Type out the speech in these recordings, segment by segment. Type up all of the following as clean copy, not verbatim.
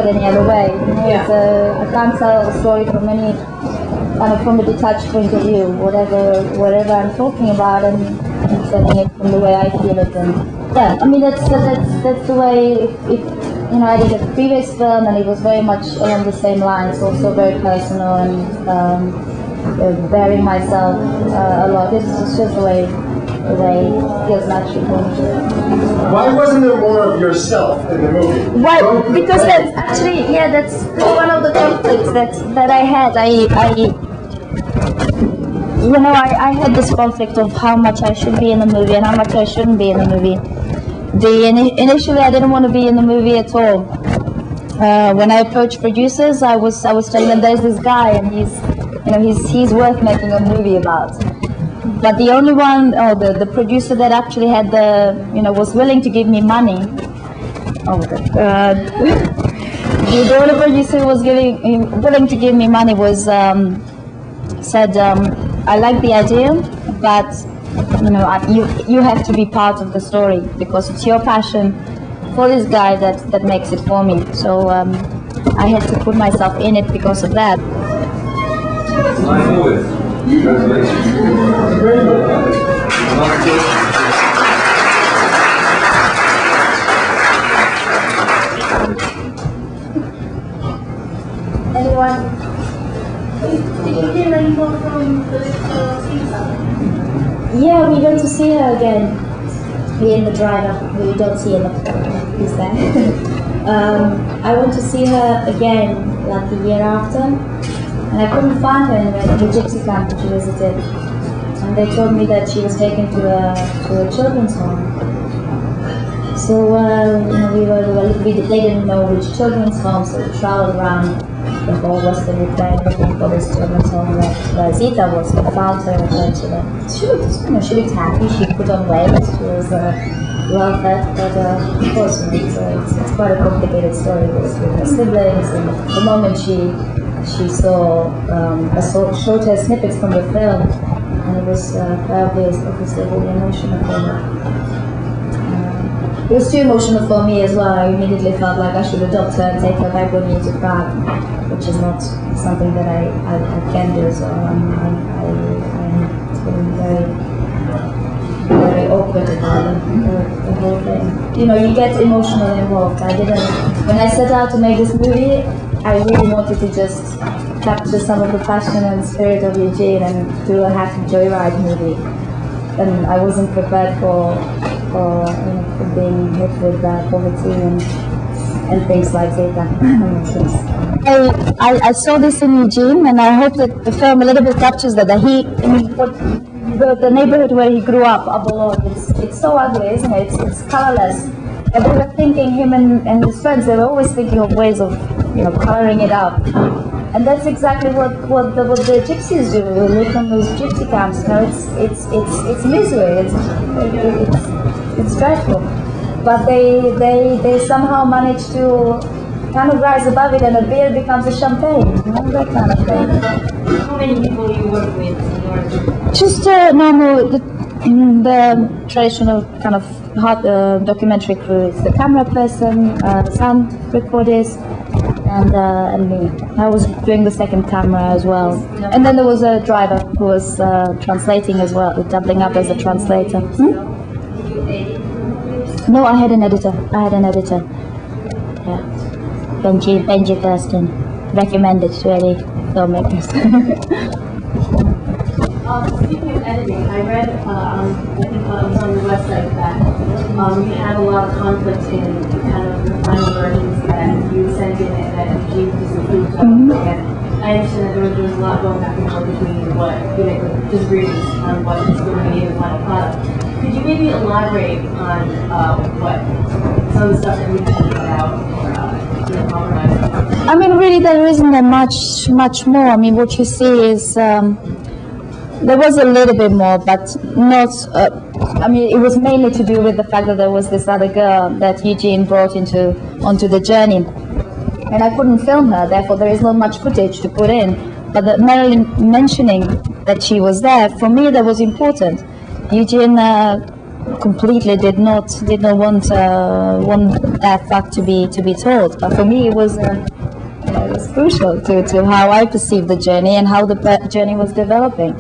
it any other way. You know, I can't tell a story from any kind of from a detached point of view. Whatever I'm talking about, and telling it from the way I feel it. And yeah, I mean that's the way. You know, I did a previous film, and it was very much along the same lines, also very personal and bearing myself a lot. It's just the way it feels natural for me. Why wasn't there more of yourself in the movie? Why? Because that's actually, yeah, that's one of the conflicts that I had. I had this conflict of how much I should be in the movie and how much I shouldn't be in the movie. Initially, I didn't want to be in the movie at all. When I approached producers, I was telling them there's this guy and he's worth making a movie about. But the only one, the producer that actually had was willing to give me money. The only producer who was willing to give me money was said, I like the idea, but you have to be part of the story because it's your passion for this guy that makes it for me. So I had to put myself in it because of that. Anyone? Did you hear any more from the season? Yeah, we went to see her again. Me and the driver, who you don't see in the film, he's there. I went to see her again, like the year after, and I couldn't find her in the gypsy camp that she visited. And they told me that she was taken to a children's home. So they didn't know which children's home, so we traveled around the whole Western Ukraine looking for this children's home where Zita was. We found her and went to them. She looked happy. She put on weight. She was well fed, but of course, it's quite a complicated story with her siblings. And the moment she saw, showed her snippets from the film, and it was obviously really emotional for her. It was too emotional for me as well. I immediately felt like I should adopt her and take her back with me to Prague, which is not something that I can do. So I'm feeling very awkward about the whole thing. You get emotionally involved. When I set out to make this movie, I really wanted to just capture some of the passion and spirit of Eugene and do a happy joyride movie. And I wasn't prepared for being hit with poverty and things like that. I saw this in Eugene, and I hope that the film a little bit captures that. The neighborhood where he grew up, Abolon, it's so ugly, isn't it? It's colorless. But they were thinking, him and his friends, they were always thinking of ways of coloring it up. And that's exactly what the gypsies do. We live in those gypsy camps. It's misery. It's dreadful. But they somehow manage to kind of rise above it, and a beer becomes a champagne. That kind of thing. How many people you work with in order? Just normal, the traditional kind of hot documentary crew. It's the camera person, sound recordist, and me. I was doing the second camera as well. And then there was a driver who was translating as well, doubling up as a translator. No, I had an editor. Yeah. Benji Thurston. Recommended to any filmmakers. Speaking of editing, I read, I think it was on your website that you had a lot of conflict in kind of the final versions that you sent in and that Eugene disapproved of. And I understand that there was a lot going back and forth between what disagreements on what is going to be in the final product. Could you maybe elaborate on what some of the stuff that we can cut out or compromise? I mean, really, there isn't much more. I mean, what you see is there was a little bit more, but not. I mean, it was mainly to do with the fact that there was this other girl that Eugene brought onto the journey, and I couldn't film her. Therefore, there is not much footage to put in. But the Marilyn mentioning that she was there, for me, that was important. Eugene completely did not want that fact to be told. But for me, it was crucial to how I perceived the journey and how the journey was developing.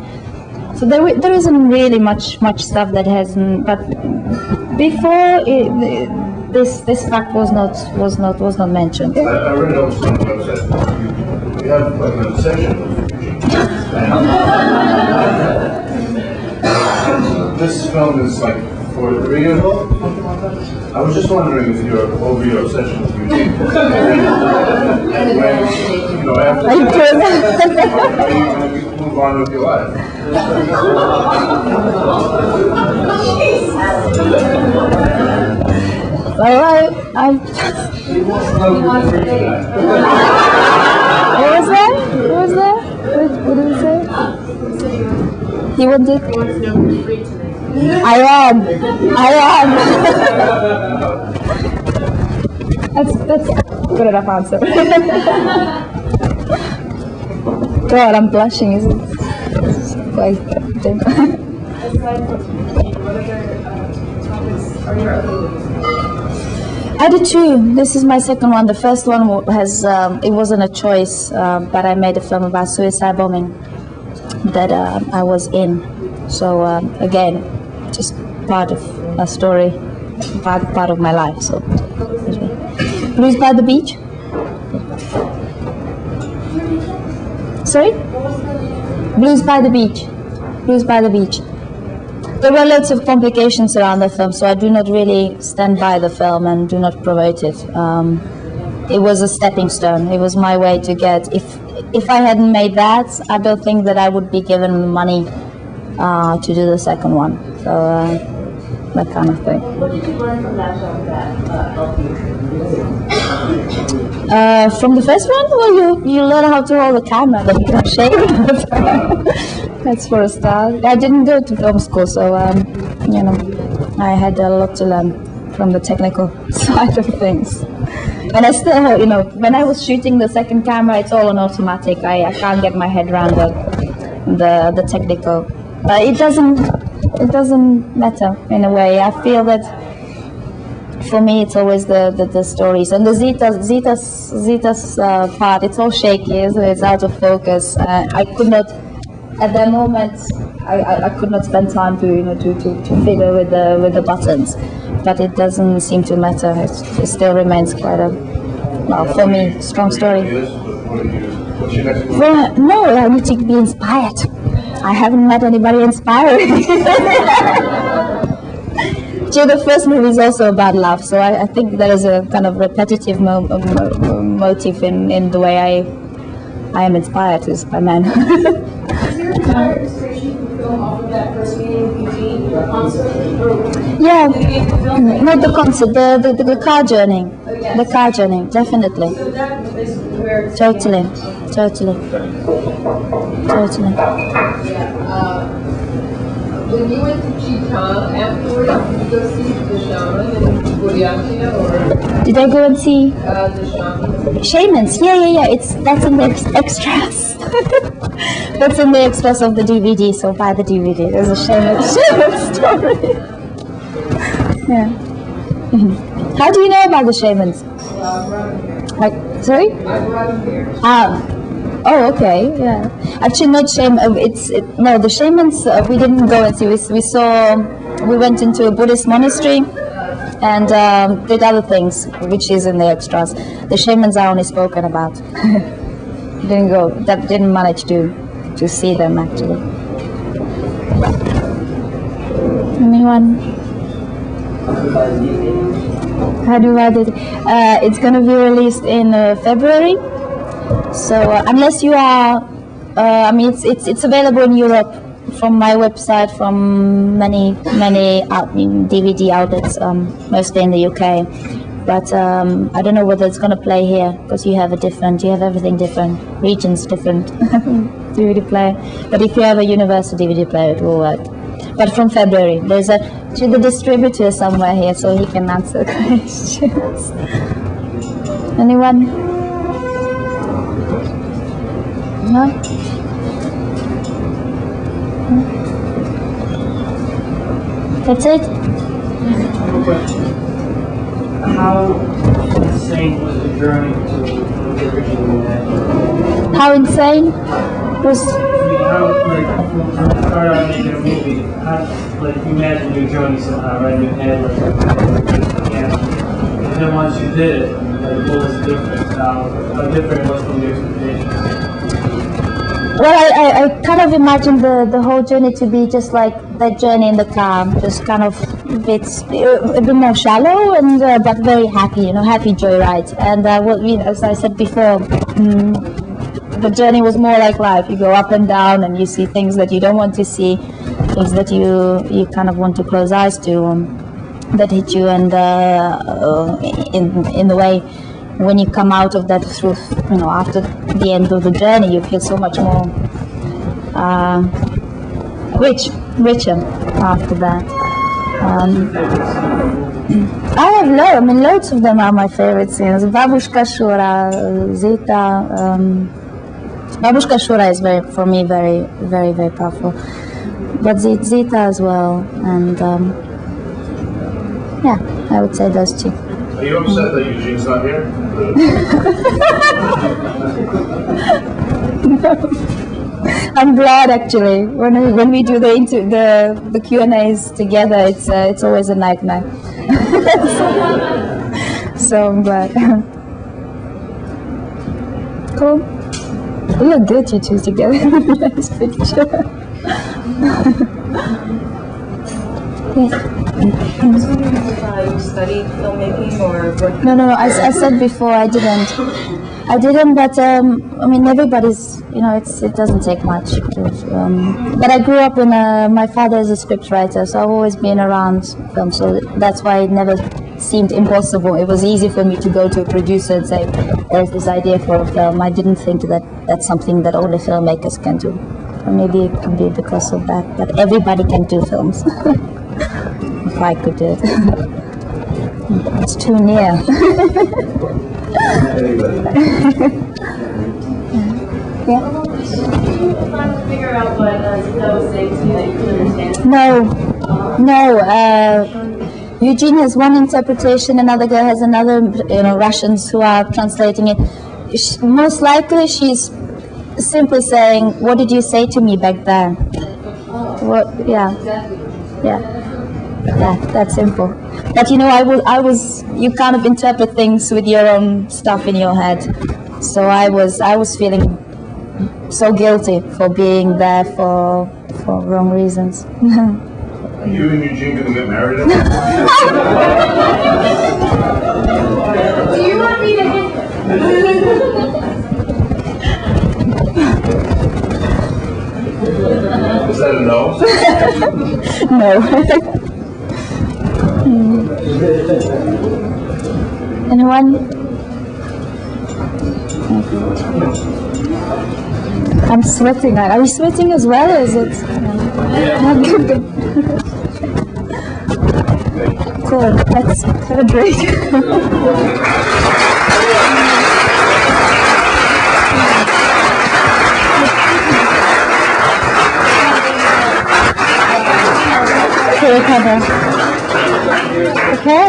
So there isn't really much stuff that hasn't. But before this fact was not mentioned. I read it also on the website. You have like an obsession with this film is like 43 years old. I was just wondering if you're over your obsession with Eugene. After are you going to move on with your life? Well, What was that? What did he say? He wanted. I am. That's good enough answer. God, I'm blushing. It's quite. I did two. This is my second one. The first one has it wasn't a choice, but I made a film about suicide bombing that I was in. So again, just part of a story, part of my life. So, Blues by the Beach. Sorry? Blues by the Beach. Blues by the Beach. There were lots of complications around the film, so I do not really stand by the film and do not promote it. It was a stepping stone. It was my way to get. If I hadn't made that, I don't think that I would be given money to do the second one. So that kind of thing. What did you learn from that film that helped you? From the first one, well, you learn how to hold the camera, then you don't shake it. That's for a start. I didn't go to film school, so you know, I had a lot to learn from the technical side of things. And I still, you know, when I was shooting the second camera, it's all on automatic. I can't get my head around the technical. But it doesn't matter in a way. I feel that for me, it's always the stories and the Zita's part. It's all shaky, it's out of focus. I could not. At that moment, I could not spend time to fiddle with the buttons, but it doesn't seem to matter. It still remains quite a, well, for me, strong story. Well, no, I need to be inspired. I haven't met anybody inspiring. The first movie is also about love, so I think there is a kind of repetitive motive in the way I am inspired is by men. Entire inspiration from film off of that first meeting with Eugene, your concert? Yeah, not the concert, the car journey. Oh, yes. The car journey, definitely. So that is where it's Totally. Yeah. When you went to Chitan afterwards, did you go see the shaman in Goryachia or Did I go and see the shaman? Shamans? Yeah. That's in the extras. That's in the extras of the DVD. So buy the DVD. There's a shaman story. Yeah. How do you know about the shamans? Like, sorry? I brought him here. Oh, okay, yeah. Actually, not shame. No, the shamans. We didn't go and see. We went into a Buddhist monastery and did other things, which is in the extras. The shamans are only spoken about. Didn't go. That didn't manage to see them actually. Anyone? How do I do it? It's going to be released in February. So unless you are, I mean, it's available in Europe from my website, from many DVD outlets, mostly in the UK. But I don't know whether it's going to play here because you have everything different, regions different DVD player. But if you have a universal DVD player, it will work. But from February, there's the distributor somewhere here, so he can answer questions. Anyone? No? That's it. How insane was the journey to get originally? How insane was? How, like, when you start out making a movie, how, like, you imagine your journey somehow, right? You had, like, yeah. And then once you did it, like, what was different? How different it was from your expectations? Well, I kind of imagined the whole journey to be just like that journey in the car, just kind of a bit more shallow and but very happy, happy joyride. And well, as I said before, the journey was more like life. You go up and down, and you see things that you don't want to see, things that you kind of want to close eyes to, that hit you, and in the way. When you come out of that through, after the end of the journey, you feel so much more richer after that. I have loads of them are my favorite scenes. Babushka Shura, Zita. Babushka Shura is for me very, very, very powerful. But Zita as well, and yeah, I would say those two. Are you upset that Eugene's not here? No. I'm glad actually. When we do the Q&As together, it's always a nightmare. So I'm glad. Cool. You look good, you two together. Nice picture. Yes. I was wondering if you studied filmmaking or what? No. I said before I didn't, but I mean everybody's, it doesn't take much. But I grew up in my father is a scriptwriter, so I've always been around film, so that's why it never seemed impossible. It was easy for me to go to a producer and say, there's this idea for a film. I didn't think that that's something that only filmmakers can do. Or maybe it could be because of that, but everybody can do films. If I could do it. It's too near. Yeah. Did you finally figure out what Zita was saying to you that you couldn't understand? No. Eugene has one interpretation, another girl has another, Russians who are translating it. Most likely she's simply saying, what did you say to me back there? What? Yeah. Yeah, that's simple. But I was. You kind of interpret things with your own stuff in your head. So I was feeling so guilty for being there for wrong reasons. Are you and Eugene going to get married? Do you want me to hit Is that a no? No. Anyone? I'm sweating. Are you sweating as well, or is it? No. Good. Cool. Let's have a break. Okay,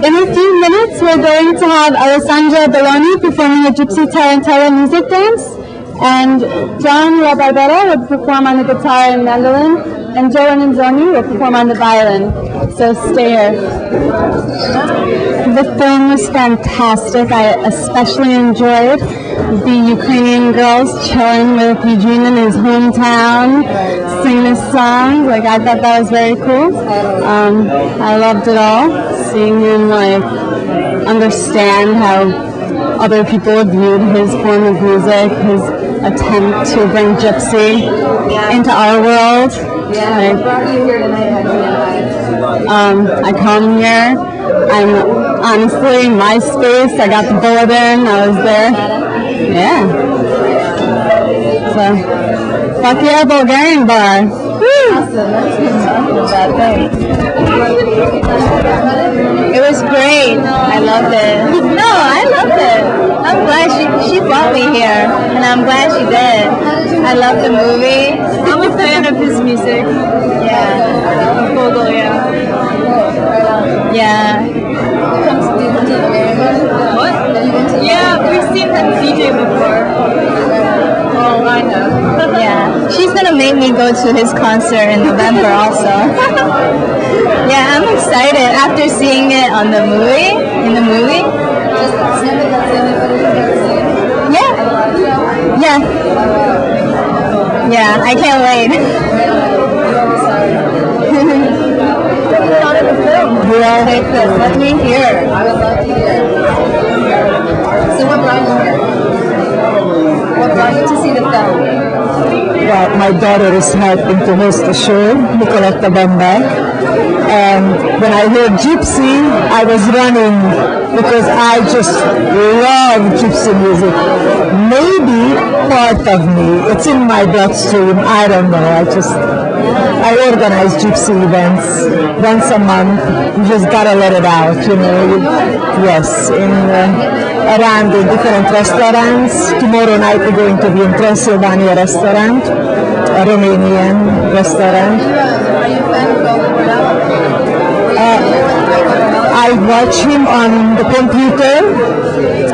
in a few minutes we're going to have Alessandra Belloni performing a Gypsy Tarantella music dance, and John La Barbera will perform on the guitar and mandolin, and Joe Nzoni will perform on the violin. So stay here. The film was fantastic. I especially enjoyed the Ukrainian girls chilling with Eugene in his hometown, singing his songs. Like, I thought that was very cool. I loved it all. Seeing him understand how other people viewed his form of music, his attempt to bring Gypsy into our world. Yeah, I brought you here tonight actually. I come here. I'm honestly MySpace. I got the bulletin. I was there. Yeah. So, fuck yeah, Bulgarian bar. Woo! Awesome. That's It was great. I loved it. No, I loved it. I'm glad she brought me here, and I'm glad she did. I love the movie. I'm a fan of his music. Yeah. Vogel, yeah. Yeah. What? Yeah, we've seen her DJ before. Oh, I know. Yeah. She's gonna make me go to his concert in November also. Yeah, I'm excited after seeing it on the movie, in the movie. Yeah. Yeah. Yeah, I can't wait. Yeah, let me hear. I would love to hear. So what brought you here? What brought you to see the film? Well, my daughter is helping to host the show, Nicoletta Bambak. And when I heard Gypsy, I was running because I just love Gypsy music. Maybe part of me, it's in my bloodstream, I don't know. I organize Gypsy events once a month. You just gotta let it out, you know. Yes, around the different restaurants. Tomorrow night we're going to be in Transylvania restaurant, a Romanian restaurant. Are you a fan of Golden I watch him on the computer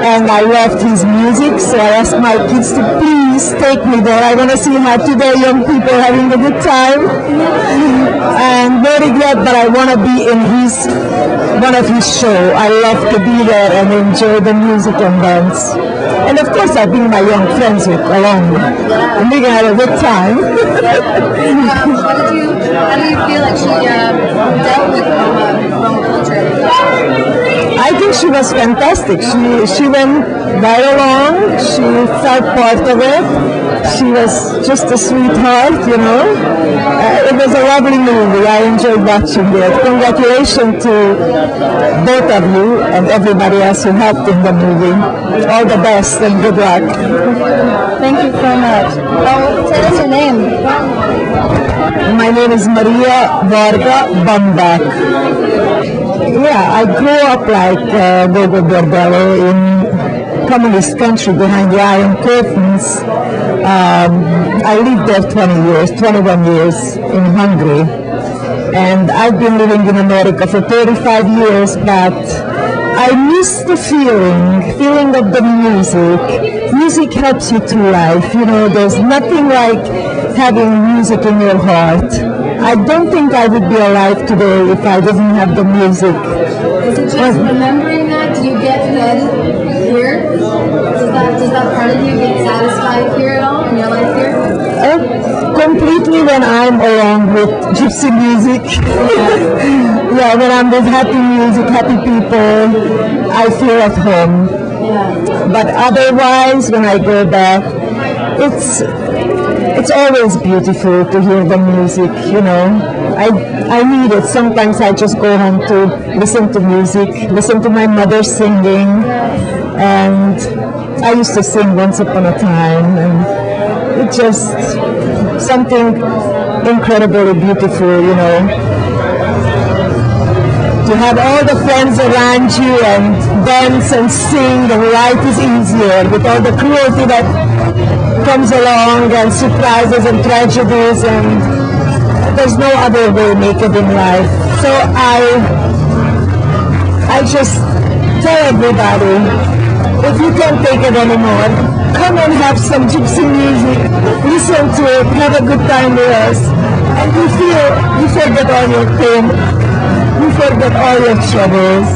and I loved his music, so I asked my kids to please take me there. I want to see how today young people are having a good time. And very glad that I want to be in one of his show. I love to be there and enjoy the music and dance. And of course I bring my young friends along. And we're going to have a good time. How do you feel like she dealt with Roma culture? I think she was fantastic. She went right along. She felt part of it. She was just a sweetheart, you know. It was a lovely movie. I enjoyed watching it. Congratulations to both of you and everybody else who helped in the movie. All the best and good luck. Thank you so much. Oh, tell us your name. My name is Maria Varga Bambak. Yeah, I grew up like Gogo Bordello in communist country behind the Iron Curtains. I lived there 21 years in Hungary. And I've been living in America for 35 years, but I miss the feeling of the music. Music helps you through life. You know, there's nothing like having music in your heart. I don't think I would be alive today if I didn't have the music. Is it just remembering that? Do you get fed here? Does that part of you get satisfied here at all in your life here? Completely when I'm along with Gypsy music. Yeah, when I'm with happy music, happy people, I feel at home. Yeah. But otherwise, when I go back, it's always beautiful to hear the music, you know. I need it. Sometimes I just go home to listen to music, listen to my mother singing. And I used to sing once upon a time, and it's just something incredibly beautiful, you know. To have all the friends around you and dance and sing, and life is easier with all the cruelty that comes along and surprises and tragedies, and there's no other way to make it in life. So I just tell everybody, if you can't take it anymore, come and have some Gypsy music, listen to it, have a good time with us, and you forget all your pain, you forget all your troubles.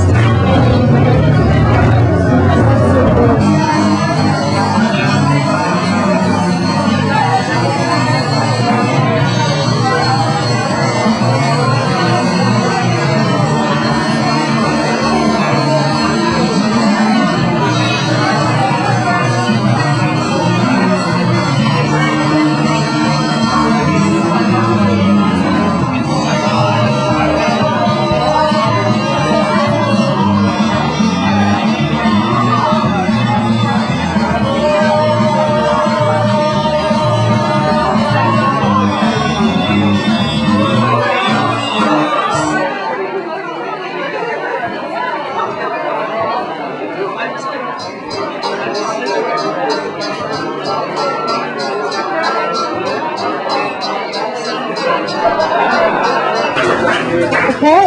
Okay.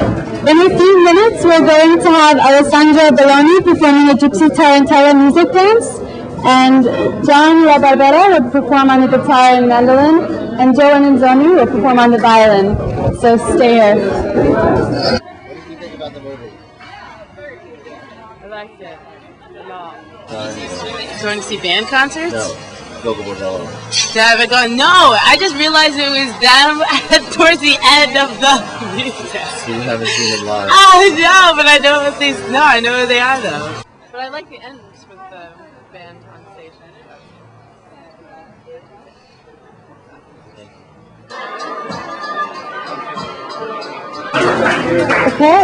In a few minutes, we're going to have Alessandra Belloni performing a Gypsy Tarantella music dance, and John La Barbera will perform on the guitar and mandolin, and Joe Anzoni will perform on the violin. So stay here. What did you think about the movie? I liked it a lot. Going to see band concerts? No, Gogo Bordello. Have I gone? No, I just realized it was down towards the end of the music. So you haven't seen it live? I know, but I know what these. No, I know who they are though. But I like the ends with the band on stage. Okay.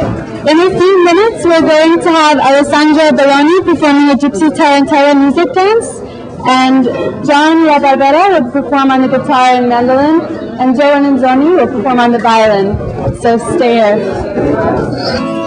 In a few minutes, we're going to have Alessandra Belloni performing a Gypsy Tarantella music dance, and John La Barbera will perform on the guitar and mandolin, and Joe Anzoni will perform on the violin. So stay here.